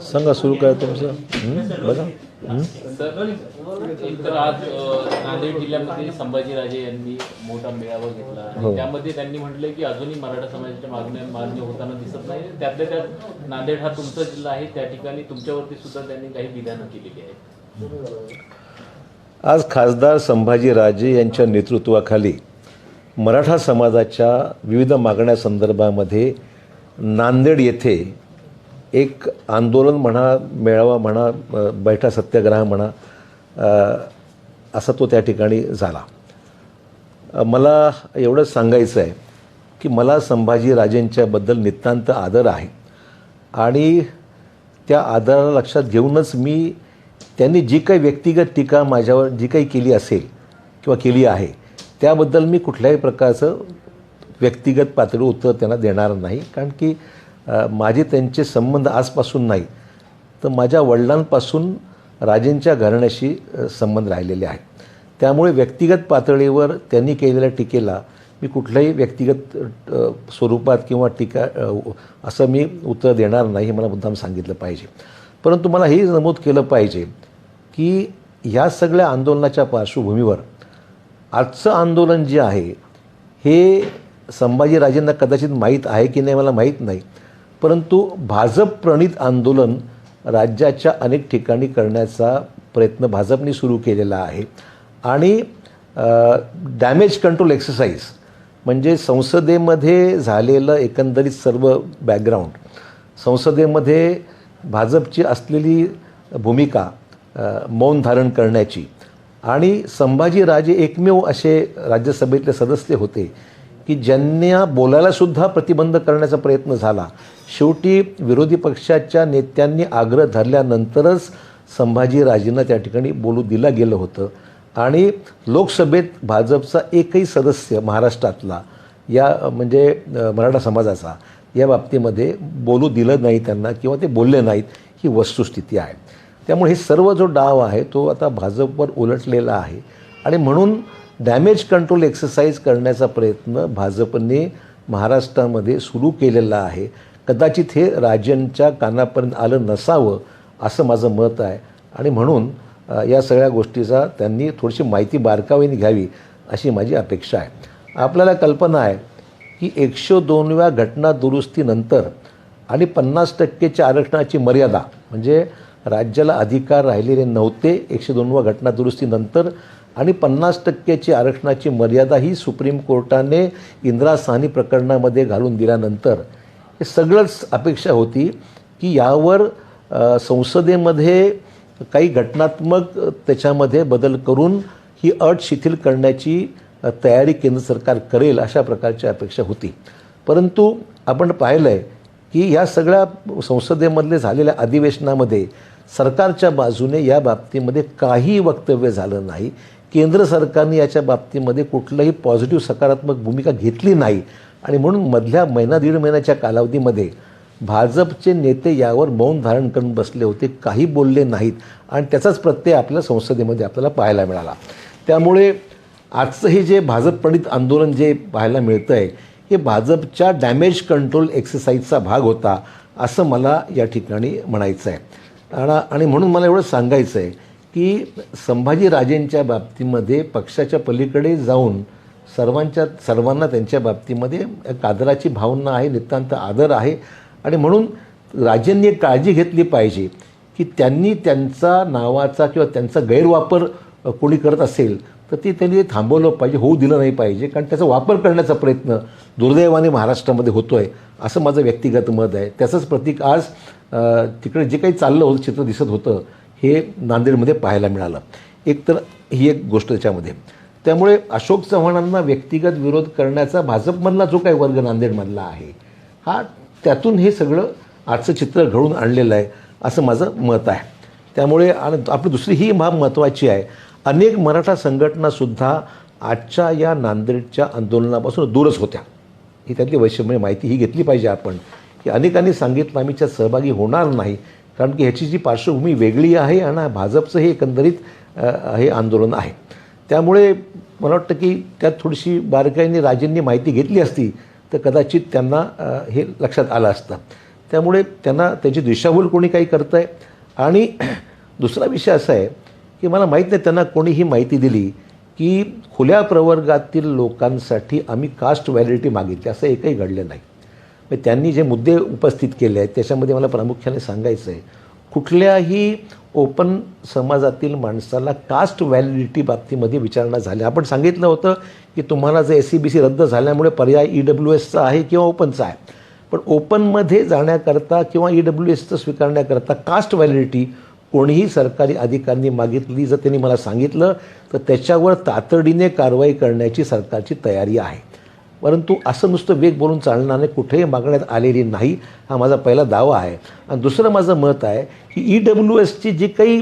सांगा सुरू काय तुमचं बघा. सर, एक तर आज नांदेड जिल्ह्यामध्ये संभाजीराजे यांनी मोठा मेळावा घेतला आणि त्यामध्ये त्यांनी म्हटलंय की अजूनही मराठा समाजाच्या मागण्या होताना दिसत नाही. त्यातल्या त्यात नांदेड हा तुमचा जिल्हा आहे, त्या ठिकाणी तुमच्यावरती सुद्धा त्यांनी काही विधानं केलेली आहेत. आज खासदार संभाजीराजे यांच्या नेतृत्वाखाली मराठा समाजाच्या विविध मागण्यासंदर्भामध्ये नांदेड येथे एक आंदोलन म्हणा, मेळावा म्हणा, बैठा सत्याग्रह म्हणा, असा तो त्या ठिकाणी झाला. मला एवढंच सांगायचं आहे की मला संभाजीराजेंच्याबद्दल नितांत आदर आहे आणि त्या आदराला लक्षात घेऊनच मी त्यांनी जी काही व्यक्तिगत टीका माझ्यावर जी काही केली असेल किंवा केली आहे त्याबद्दल मी कुठल्याही प्रकारचं व्यक्तिगत पातळीवर उत्तर त्यांना देणार नाही. कारण की माझे त्यांचे संबंध आजपासून नाही तर माझ्या वडिलांपासून राजेंच्या घराण्याशी संबंध राहिलेले आहेत. त्यामुळे व्यक्तिगत पातळीवर त्यांनी केलेल्या टीकेला मी कुठल्याही व्यक्तिगत स्वरूपात किंवा टीका असं मी उत्तर देणार नाही, हे मला मुद्दाम सांगितलं पाहिजे. परंतु मला हेही नमूद केलं पाहिजे की ह्या सगळ्या आंदोलनाच्या पार्श्वभूमीवर आजचं आंदोलन जे आहे हे संभाजीराजेंना कदाचित माहीत आहे की नाही मला माहीत नाही, परंतु भाजप प्रणित आंदोलन राज्याच्या अनेक ठिकाणी करण्याचा प्रयत्न भाजपने सुरू केलेला आहे. आणि डॅमेज कंट्रोल एक्सरसाइज म्हणजे संसदेमध्ये झालेलं एकंदरीत सर्व बॅकग्राऊंड, संसदेमध्ये भाजपची असलेली भूमिका मौन धारण करण्याची, आणि संभाजीराजे एकमेव असे राज्यसभेतले सदस्य होते की ज्यांना बोलायलासुद्धा प्रतिबंध करण्याचा प्रयत्न झाला. शेवटी विरोधी पक्षाच्या नेत्यांनी आग्रह धरल्यानंतरच संभाजीराजेंना त्या ठिकाणी बोलू दिलं गेलं होतं. आणि लोकसभेत भाजपचा एकही सदस्य महाराष्ट्रातला या म्हणजे मराठा समाजाचा या बाबतीमध्ये बोलू दिलं नाही त्यांना किंवा ते बोलले नाहीत, ही वस्तुस्थिती आहे. त्यामुळे हे सर्व जो डाव आहे तो आता भाजपवर उलटलेला आहे आणि म्हणून डॅमेज कंट्रोल एक्सरसाइज करण्याचा प्रयत्न भाजपने महाराष्ट्रामध्ये सुरू केलेला आहे. कदाचित हे राजेंच्या कानापर्यंत आलं नसावं असं माझं मत आहे आणि म्हणून या सगळ्या गोष्टीचा त्यांनी थोडीशी माहिती बारकाईने घ्यावी अशी माझी अपेक्षा आहे. आपल्याला कल्पना आहे की 102व्या घटना दुरुस्तीनंतर आणि 50%च्या आरक्षणाची मर्यादा म्हणजे राज्याला अधिकार राहिलेले नव्हते 102व्या घटना दुरुस्तीनंतर, आणि 50%ची आरक्षणाची मर्यादा ही सुप्रीम कोर्टाने इंदिरा साहनी प्रकरणामध्ये घालून दिल्यानंतर हे सगळंच अपेक्षा होती की यावर संसदेमध्ये काही घटनात्मक त्याच्यामध्ये बदल करून ही अट शिथिल करण्याची तयारी केंद्र सरकार करेल अशा प्रकारची अपेक्षा होती. परंतु आपण पाहिलं आहे की या सगळ्या संसदेमधले झालेल्या अधिवेशनामध्ये सरकारच्या बाजूने या बाबतीमध्ये काही वक्तव्य झालं नाही. केंद्र सरकारने याच्या बाबतीमध्ये कुठलंही पॉझिटिव्ह सकारात्मक भूमिका घेतली नाही आणि म्हणून मधल्या महिना दीड महिन्याच्या कालावधीमध्ये भाजपचे नेते यावर मौन धारण करून बसले होते, काही बोलले नाहीत आणि त्याचाच प्रत्यय आपल्या संसदेमध्ये आपल्याला पाहायला मिळाला. त्यामुळे आजचं हे जे भाजप प्रणित आंदोलन जे पाहायला मिळतं आहे हे भाजपच्या डॅमेज कंट्रोल एक्सरसाइजचा भाग होता असं मला या ठिकाणी म्हणायचं आहे. आणि म्हणून मला एवढं सांगायचं आहे की संभाजीराजेंच्या बाबतीमध्ये पक्षाच्या पलीकडे जाऊन सर्वांना त्यांच्या बाबतीमध्ये एक आदराची भावना आहे, नितांत आदर आहे. आणि म्हणून राजेंनी एक काळजी घेतली पाहिजे की त्यांनी त्यांचा नावाचा किंवा त्यांचा गैरवापर कोणी करत असेल तर त्यांनी ते थांबवलं पाहिजे, होऊ दिलं नाही पाहिजे. कारण त्याचा वापर करण्याचा प्रयत्न दुर्दैवाने महाराष्ट्रामध्ये होतो आहे असं माझं व्यक्तिगत मत आहे. त्याचंच प्रतीक आज तिकडे जे काही चाललं होतं, चित्र दिसत होतं हे नांदेडमध्ये पाहायला मिळालं. एक तर ही एक गोष्ट त्याच्यामध्ये. त्यामुळे अशोक चव्हाणांना व्यक्तिगत विरोध करण्याचा भाजपमधला जो काही वर्ग नांदेडमधला आहे हा त्यातून हे सगळं आजचं चित्र घडून आणलेलं आहे असं माझं मत आहे. त्यामुळे आणि आपली दुसरी ही बाब महत्त्वाची आहे, अनेक मराठा संघटनासुद्धा आजच्या या नांदेडच्या आंदोलनापासून दूरच होत्या. ही त्यातली वैषम्य माहिती ही घेतली पाहिजे आपण की अनेकांनी सांगितलं आम्ही त्यात सहभागी होणार नाही कारण की ह्याची जी पार्श्वभूमी वेगळी आहे आणि भाजपचं हे एकंदरीत हे आंदोलन आहे. त्यामुळे मला वाटतं की त्यात थोडीशी बारकाईने राजेंनी माहिती घेतली असती तर कदाचित त्यांना हे लक्षात आलं असतं. त्यामुळे त्यांना त्याची दिशाभूल कोणी काही करतं आहे. आणि दुसरा विषय असा आहे की मला माहीत नाही त्यांना कोणी ही माहिती दिली की खुल्या प्रवर्गातील लोकांसाठी आम्ही कास्ट व्हॅलिडिटी मागितली, असं एकही घडलं नाही. मग त्यांनी जे मुद्दे उपस्थित केले आहेत त्याच्यामध्ये मला प्रामुख्याने सांगायचं आहे, कुठल्याही ओपन समाजातील माणसाला कास्ट व्हॅलिडिटी बाबतीमध्ये विचारणा झाली. आपण सांगितलं होतं की तुम्हाला जर SCBC रद्द झाल्यामुळे पर्याय EWSचा आहे किंवा ओपनचा आहे, पण ओपनमध्ये जाण्याकरता किंवा EWSचं स्वीकारण्याकरता कास्ट व्हॅलिडिटी कोणीही सरकारी अधिकाऱ्यांनी मागितली जर त्यांनी मला सांगितलं तर त्याच्यावर तातडीने कारवाई करण्याची सरकारची तयारी आहे. परंतु असं नुसतं वेग बोलून चालणार नाही, कुठेही मागण्यात आलेली नाही, हा माझा पहिला दावा आहे. आणि दुसरं माझं मत आहे की EWSची जी काही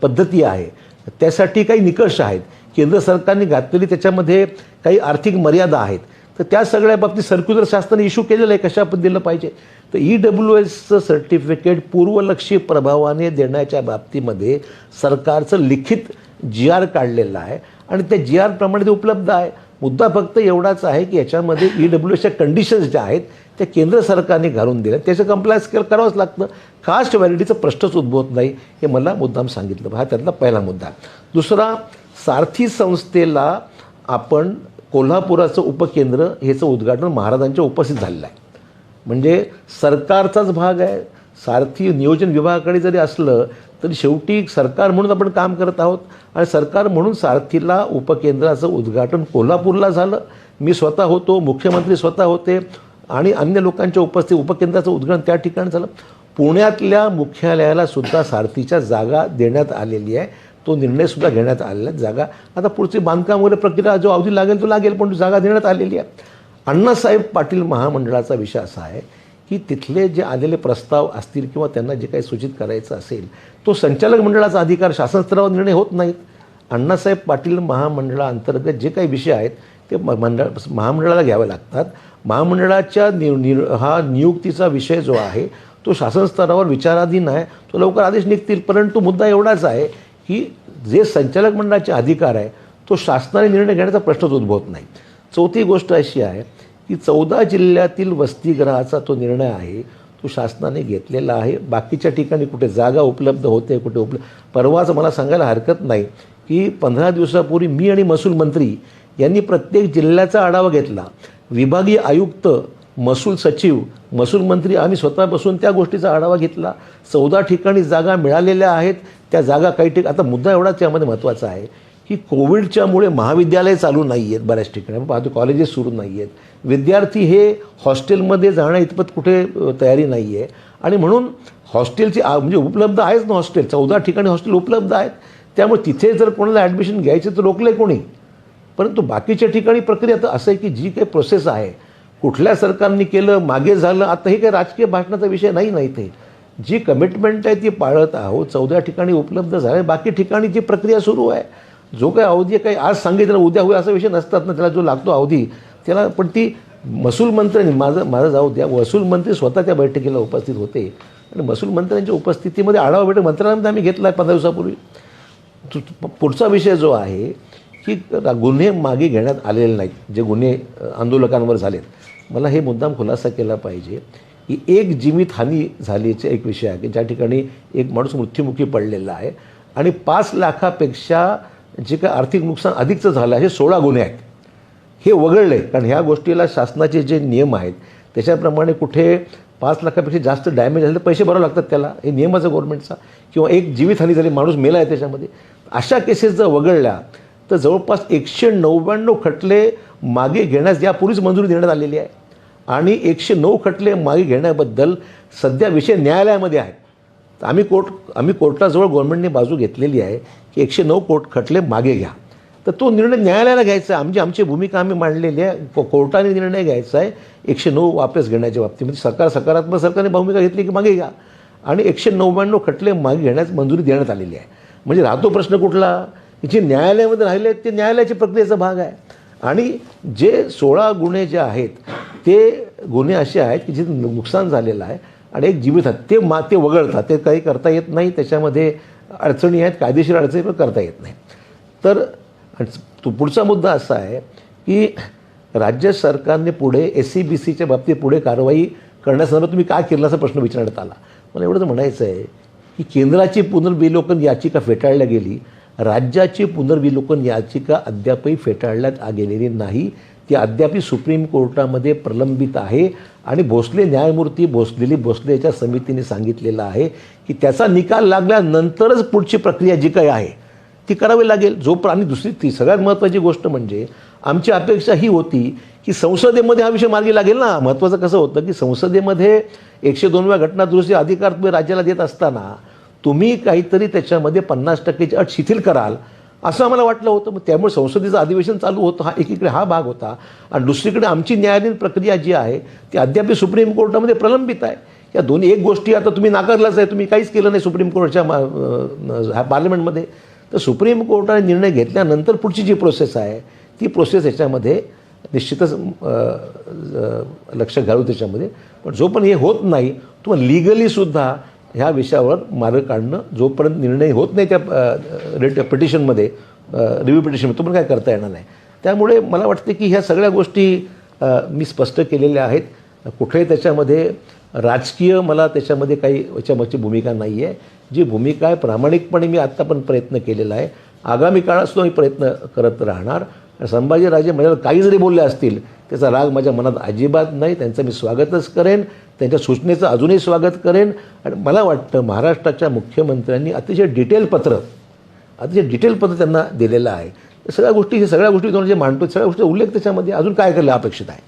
पद्धती आहे त्यासाठी काही निकष आहेत, केंद्र सरकारने घातलेली त्याच्यामध्ये काही आर्थिक मर्यादा आहेत, तर त्या सगळ्या बाबतीत सर्क्युलर शासनाने इश्यू केलेलं आहे कशा दिलं पाहिजे. तर EWSचं सर्टिफिकेट पूर्वलक्षी प्रभावाने देण्याच्या बाबतीमध्ये सरकारचं लिखित GR काढलेलं आहे आणि त्या GR प्रमाणे ते उपलब्ध आहे. मुद्दा फक्त एवढाच आहे की याच्यामध्ये EWSच्या कंडिशन्स ज्या आहेत त्या केंद्र सरकारने घालून दिल्या, त्याचं कंप्लायन्स करावंच लागतं. कास्ट व्हॅलिडिटीचा प्रश्नच उद्भवत नाही, हे मला मुद्दाम सांगितलं. हा त्यातला पहिला मुद्दा. दुसरा, सारथी संस्थेला आपण कोल्हापुराचं उपकेंद्र ह्याचं उद्घाटन महाराजांच्या उपस्थित झालेलं आहे, म्हणजे सरकारचाच भाग आहे. सारथी नियोजन विभागाकडे जरी असलं तरी शेवटी सरकार म्हणून आपण काम करत आहोत आणि सरकार म्हणून सारथीला उपकेंद्राचं उद्घाटन कोल्हापूरला झालं. मी स्वतः होतो, मुख्यमंत्री स्वतः होते आणि अन्य लोकांच्या उपस्थितीत उपकेंद्राचं उद्घाटन त्या ठिकाणी झालं. पुण्यातल्या मुख्यालयाला सुद्धा सारथीच्या जागा देण्यात आलेली आहे, तो निर्णयसुद्धा घेण्यात आलेला आहे. जागा आता पुढची बांधकाम वगैरे प्रक्रिया जो अवधी लागेल तो लागेल, पण जागा देण्यात आलेली आहे. अण्णासाहेब पाटील महामंडळाचा विषय असा आहे की तिथले जे आलेले प्रस्ताव असतील किंवा त्यांना जे काही सूचित करायचं असेल तो संचालक मंडळाचा अधिकार, शासन स्तरावर निर्णय होत नाहीत. अण्णासाहेब पाटील महामंडळाअंतर्गत जे काही विषय आहेत ते महामंडळाला घ्यावे लागतात. महामंडळाच्या हा नियुक्तीचा विषय जो आहे तो शासन स्तरावर विचाराधीन आहे, तो लवकर आदेश निघतील. परंतु मुद्दा एवढाच आहे की जे संचालक मंडळाचे अधिकार आहे तो शासनाने निर्णय घेण्याचा प्रश्नच उद्भवत नाही. चौथी गोष्ट अशी आहे की 14 जिल्ह्यातील वसतिगृहाचा तो निर्णय आहे तो शासनाने घेतलेला आहे. बाकीच्या ठिकाणी कुठे जागा उपलब्ध होते, कुठे परवाच मला सांगायला हरकत नाही की 15 दिवसापूर्वी मी आणि महसूल मंत्री यांनी प्रत्येक जिल्ह्याचा आढावा घेतला. विभागीय आयुक्त, महसूल सचिव, महसूल मंत्री आम्ही स्वतः बसून त्या गोष्टीचा आढावा घेतला. 14 ठिकाणी जागा मिळालेल्या आहेत. त्या जागा काही आता मुद्दा एवढाच यामध्ये महत्त्वाचा आहे की कोविडच्यामुळे महाविद्यालय चालू नाही आहेत बऱ्याच ठिकाणी, पाहतो कॉलेजेस सुरू नाही आहेत, विद्यार्थी हे हॉस्टेलमध्ये जाण्या इतपत कुठे तयारी नाही आहे आणि म्हणून हॉस्टेलची म्हणजे उपलब्ध आहेच ना, हॉस्टेल 14 ठिकाणी हॉस्टेल उपलब्ध आहेत. त्यामुळे तिथे जर कोणाला ॲडमिशन घ्यायचं तर रोखलं आहे कोणी. परंतु बाकीच्या ठिकाणी प्रक्रिया तर असं आहे की जी काही प्रोसेस आहे कुठल्या सरकारने केलं, मागे झालं, आता हे काही राजकीय भाषणाचा विषय नाही ना. इथे जी कमिटमेंट आहे ती पाळत आहोत. 14 ठिकाणी उपलब्ध झाले, बाकी ठिकाणी जी प्रक्रिया सुरू आहे. जो काही अवधी काही आज सांगितलं उद्या होईल असा विषय नसतात ना, त्याला जो लागतो अवधी त्याला. पण ती महसूल मंत्र्यांनी माझं जाऊ द्या, महसूल मंत्री स्वतः त्या बैठकीला उपस्थित होते आणि महसूल मंत्र्यांच्या उपस्थितीमध्ये आढावा बैठक मंत्रालयामध्ये आम्ही घेतला आहे 15 दिवसापूर्वी. पुढचा विषय जो आहे की गुन्हे मागे घेण्यात आलेले नाहीत, जे गुन्हे आंदोलकांवर झालेत. मला हे मुद्दाम खुलासा केला पाहिजे की एक जीवितहानी झाल्याचा एक विषय आहे की ज्या ठिकाणी एक माणूस मृत्युमुखी पडलेला आहे आणि 5 लाखापेक्षा जे काय आर्थिक नुकसान अधिकचं झालं आहे, हे 16 गुन्हे आहेत. हे वगळले, कारण ह्या गोष्टीला शासनाचे जे नियम आहेत त्याच्याप्रमाणे कुठे 5 लाखापेक्षा जास्त डॅमेज झाले तर पैसे भरावे लागतात त्याला, हे नियमाचं गव्हर्नमेंटचा. किंवा एक जीवितहानी झाली, माणूस मेला आहे त्याच्यामध्ये, अशा केसेस जर वगळल्या तर जवळपास 199 खटले मागे घेण्यास यापूर्वीच मंजुरी देण्यात आलेली आहे आणि 109 खटले मागे घेण्याबद्दल सध्या विषय न्यायालयामध्ये आहेत. आम्ही कोर्टाजवळ गव्हर्नमेंटने बाजू घेतलेली आहे की 109 खटले मागे घ्या. तर तो निर्णय न्यायालयाला घ्यायचा आहे. आमची भूमिका आम्ही मांडलेली आहे. कोर्टाने निर्णय घ्यायचा आहे 109 वापस घेण्याच्या बाबतीमध्ये. सकारात्मक सरकारने भूमिका घेतली की मागे घ्या आणि 199 खटले मागे घेण्यास मंजुरी देण्यात आलेली आहे. म्हणजे राहतो प्रश्न कुठला, जे न्यायालयामध्ये राहिले ते न्यायालयाच्या प्रक्रियेचा भाग आहे. आणि जे 16 गुन्हे जे आहेत ते गुन्हे असे आहेत की जे नुकसान झालेलं आहे आणि एक जीवित ते वगळतात, ते काही करता येत नाही. त्याच्यामध्ये अडचणी आहेत, कायदेशीर अडचणी पण करता येत नाही. तर तो पुढचा मुद्दा असा आहे की राज्य सरकारने पुढे SCBCच्या बाबतीत पुढे कारवाई करण्यासंदर्भात तुम्ही काय केलं असा प्रश्न विचारण्यात आला. मला एवढंच म्हणायचं आहे की केंद्राची पुनर्विलोकन याचिका फेटाळल्या गेली, राज्याची पुनर्विलोकन याचिका अद्यापही फेटाळण्यात गेलेली नाही. ती अद्यापही सुप्रीम कोर्टामध्ये प्रलंबित आहे आणि भोसले न्यायमूर्ती दिलीप भोसले याच्या समितीने सांगितलेलं आहे की त्याचा निकाल लागल्यानंतरच पुढची प्रक्रिया जी काही आहे ती करावी लागेल. आणि ती सगळ्यात महत्त्वाची गोष्ट म्हणजे आमची अपेक्षा ही होती की संसदेमध्ये हा विषय मार्गी लागेल ना. महत्त्वाचं कसं होतं की संसदेमध्ये 102व्या घटनादुरुस्ती अधिकार तुम्ही राज्याला देत असताना तुम्ही काहीतरी त्याच्यामध्ये 50%ची अट शिथिल कराल असं आम्हाला वाटलं होतं. मग त्यामुळे संसदेचं अधिवेशन चालू होतं, हा एकीकडे हा भाग होता आणि दुसरीकडे आमची न्यायालयीन प्रक्रिया जी आहे ती अद्याप सुप्रीम कोर्टामध्ये प्रलंबित आहे. या दोन्ही एक गोष्टी आता तुम्ही नाकारलाच आहे, तुम्ही काहीच केलं नाही सुप्रीम कोर्टच्या पार्लमेंटमध्ये. तर सुप्रीम कोर्टाने निर्णय घेतल्यानंतर पुढची जी प्रोसेस आहे ती प्रोसेस याच्यामध्ये निश्चितच लक्ष घालू त्याच्यामध्ये. पण जोपर्यंत हे होत नाही तुम्हाला लिगलीसुद्धा ह्या विषयावर मार्ग काढणं, जोपर्यंत निर्णय होत नाही त्या पिटिशनमध्ये रिव्ह्यू पिटिशनमध्ये, तोपर्यंत काय करता येणार नाही. त्यामुळे मला वाटते की ह्या सगळ्या गोष्टी मी स्पष्ट केलेल्या आहेत. कुठेही त्याच्यामध्ये राजकीय मला त्याच्यामध्ये काही याच्यामागची भूमिका नाही आहे. जी भूमिका आहे प्रामाणिकपणे मी आत्ता पण प्रयत्न केलेला आहे, आगामी काळातसुद्धा मी प्रयत्न करत राहणार. संभाजीराजे माझ्यावर काही जरी बोलले असतील त्याचा राग माझ्या मनात अजिबात नाही. त्यांचं मी स्वागतच करेन, त्यांच्या सूचनेचं अजूनही स्वागत करेन. आणि मला वाटतं महाराष्ट्राच्या मुख्यमंत्र्यांनी अतिशय डिटेल पत्र त्यांना दिलेलं आहे. सगळ्या गोष्टी जे मांडतो सगळ्या गोष्टी उल्लेख त्याच्यामध्ये अजून काय करायला अपेक्षित आहे.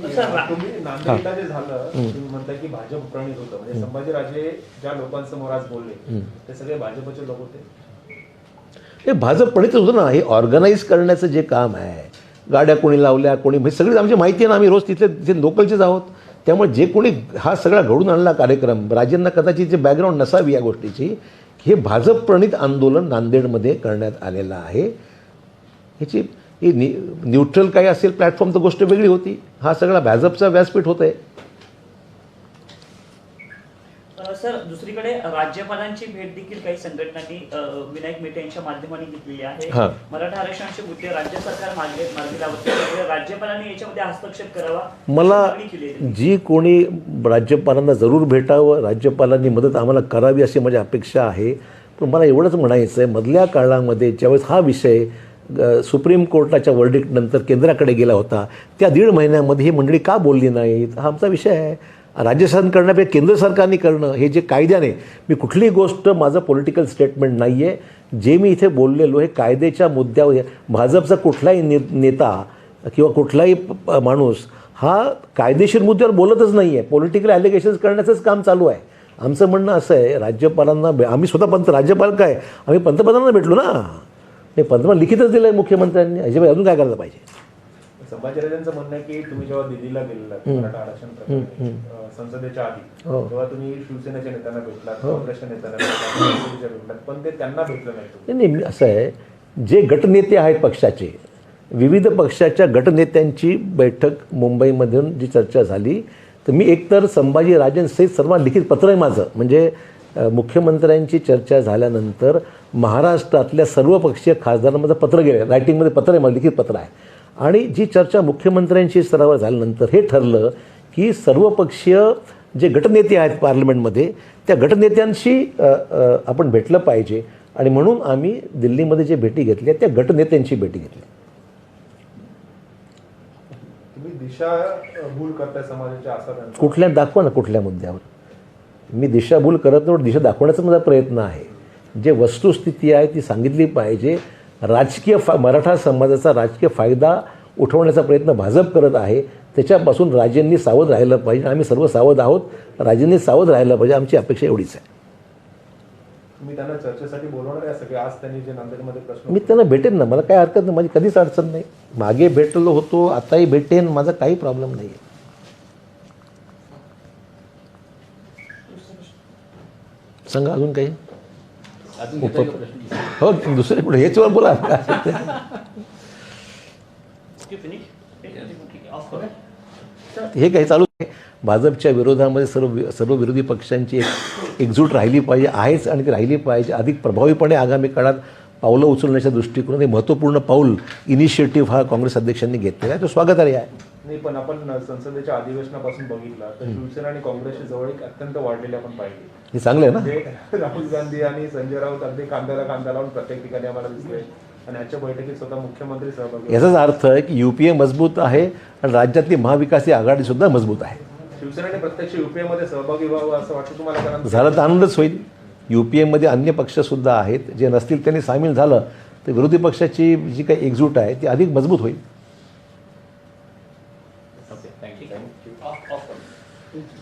तुम्ही नांदेडला जे झालं तुम्ही म्हणता की भाजप प्रणित होतं, म्हणजे संभाजीराजे ज्या लोकांसमोर आज बोलले ते सगळे भाजपचे लोक होते. हे भाजप प्रणित होतं ना. हे ऑर्गनाईज करण्याचं जे काम आहे, गाड्या कोणी लावल्या कोणी, म्हणजे सगळी आमची माहिती आहे ना, आम्ही रोज तिथे लोकलचेच आहोत. त्यामुळे जे कोणी हा सगळा घडून आणला कार्यक्रम, राजेंना कदाचित जे बॅकग्राऊंड नसावी या गोष्टीची, हे भाजप प्रणित आंदोलन नांदेडमध्ये करण्यात आलेलं आहे. ह्याची न्यूट्रल काही असेल प्लॅटफॉर्म तर गोष्ट वेगळी होती. हा सगळा भाजपचा व्यासपीठ होत आहे. सर, दुसरीकडे राज्यपालांची भेट देखील काही संघटनांनी विनायक मेटे यांच्या माध्यमाने घेतलेली आहे. मराठा आरक्षणाचे मुद्दे राज्य सरकार मार्गी लावते, राज्यपालांनी याच्यामध्ये हस्तक्षेप करावा. मला जी कोणी राज्यपालांना जरूर भेटावं, राज्यपालांनी मदत आम्हाला करावी अशी माझी अपेक्षा आहे. पण मला एवढंच म्हणायचं आहे, मधल्या काळामध्ये ज्यावेळेस हा विषय सुप्रीम कोर्टाच्या वर्डिक्टनंतर केंद्राकडे गेला होता, त्या 1.5 महिन्यामध्ये ही मंडळी का बोलली नाहीत, हा आमचा विषय आहे. राज्य शासन करण्यापेक्षा केंद्र सरकारने करणं, हे जे कायद्याने, मी कुठलीही गोष्ट माझं पॉलिटिकल स्टेटमेंट नाही आहे, जे मी इथे बोललेलो हे कायद्याच्या मुद्द्यावर. भाजपचा कुठलाही नेता किंवा कुठलाही माणूस हा कायदेशीर मुद्द्यावर बोलतच नाही आहे, पॉलिटिकल ॲलिगेशन्स करण्याचंच काम चालू आहे. आमचं म्हणणं असं आहे, राज्यपालांना आम्ही स्वतः राज्यपाल काय आम्ही पंतप्रधानांना भेटलो ना, हे पंतप्रधान लिखितच दिलं आहे मुख्यमंत्र्यांनी. अजिबात अजून काय करायला पाहिजे. संभाजीराजांचं म्हणणं आहे की तुम्ही जेव्हा दिल्लीला गेलेला मराठा आरक्षण प्रकरणी संसदेच्या आधी, तेव्हा तुम्ही शिवसेनेच्या नेत्यांना भेटलात, काँग्रेसच्या नेत्यांना भेटलात, पण ते त्यांना भेटलं नाही. नाही, असं आहे, जे गटनेते आहेत पक्षाचे, विविध पक्षाच्या गटनेत्यांची बैठक मुंबईमधून जी चर्चा झाली, तर मी एकतर संभाजीराजेंसहित सर्वांना लिखित पत्र आहे माझं. म्हणजे मुख्यमंत्र्यांची चर्चा झाल्यानंतर महाराष्ट्रातल्या सर्व पक्षीय खासदारांमध्ये पत्र गेलं, रायटिंगमध्ये पत्र आहे माझं, लिखित पत्र आहे. आणि जी चर्चा मुख्यमंत्र्यांशी स्तरावर झाल्यानंतर हे ठरलं की सर्वपक्षीय जे गटनेते आहेत पार्लमेंटमध्ये, त्या गटनेत्यांशी आपण भेटलं पाहिजे. आणि म्हणून आम्ही दिल्लीमध्ये जे भेटी घेतल्या त्या गटनेत्यांची भेटी घेतली. तुम्ही दिशाभूल करताय समाजाच्या असं कुठल्या दाखवा ना, कुठल्या मुद्द्यावर मी दिशाभूल करत नाही, दिशा दाखवण्याचा माझा प्रयत्न आहे. जे वस्तुस्थिती आहे ती सांगितली पाहिजे. राजकीय मराठा समाजाचा राजकीय फायदा उठवण्याचा प्रयत्न भाजप करत आहे, त्याच्यापासून राजेंनी सावध राहिलं पाहिजे. आम्ही सर्व सावध आहोत, राजेंनी सावध राहिलं पाहिजे, आमची अपेक्षा एवढीच आहे. तुम्ही त्यांना चर्चेसाठी बोलवणार आहे सगळे? आज त्यांनी जे नांदेडमध्ये प्रश्न, मी त्यांना भेटेन ना, मला काही हरकत नाही, माझी कधीच अडचण नाही. मागे भेटलो होतो, आताही भेटेन, माझा काही प्रॉब्लेम नाही आहे. सांगा अजून काही. हो, दुसरे कुठे हेच वर बोला. हे काही चालू आहे. भाजपच्या विरोधामध्ये सर्व विरोधी पक्षांची एकजूट राहिली पाहिजे, आहेच, आणि ती राहिली पाहिजे. अधिक प्रभावीपणे आगामी काळात पावलं उचलण्याच्या दृष्टिकोनाने महत्त्वपूर्ण पाऊल इनिशिएटिव्ह हा काँग्रेस अध्यक्षांनी घेतलेला आहे, तो स्वागतार्ह आहे. नाही, पण आपण संसदेच्या अधिवेशनापासून बघितलं तर शिवसेना आणि काँग्रेसची जवळीक अत्यंत वाढलेली आपण पाहिली. हे चांगलं आहे ना. म्हणजे राहुल गांधी आणि संजय राऊत अगदी कांद्याला कांदा लावून प्रत्येक ठिकाणी आम्हाला दिसले आणि आजच्या बैठकीत स्वतः मुख्यमंत्री सहभागी याचाच अर्थ आहे की UPA मजबूत आहे आणि राज्यातली महाविकासी आघाडी सुद्धा मजबूत आहे. शिवसेनेने प्रत्यक्ष UPA मध्ये सहभागी व्हावं असं वाटतं तुम्हाला? कारण झालं तर आनंदच होईल. UPA मध्ये अन्य पक्षसुद्धा आहेत, जे नसतील त्यांनी सामील झालं तर विरोधी पक्षाची जी काही एकजूट आहे ती अधिक मजबूत होईल.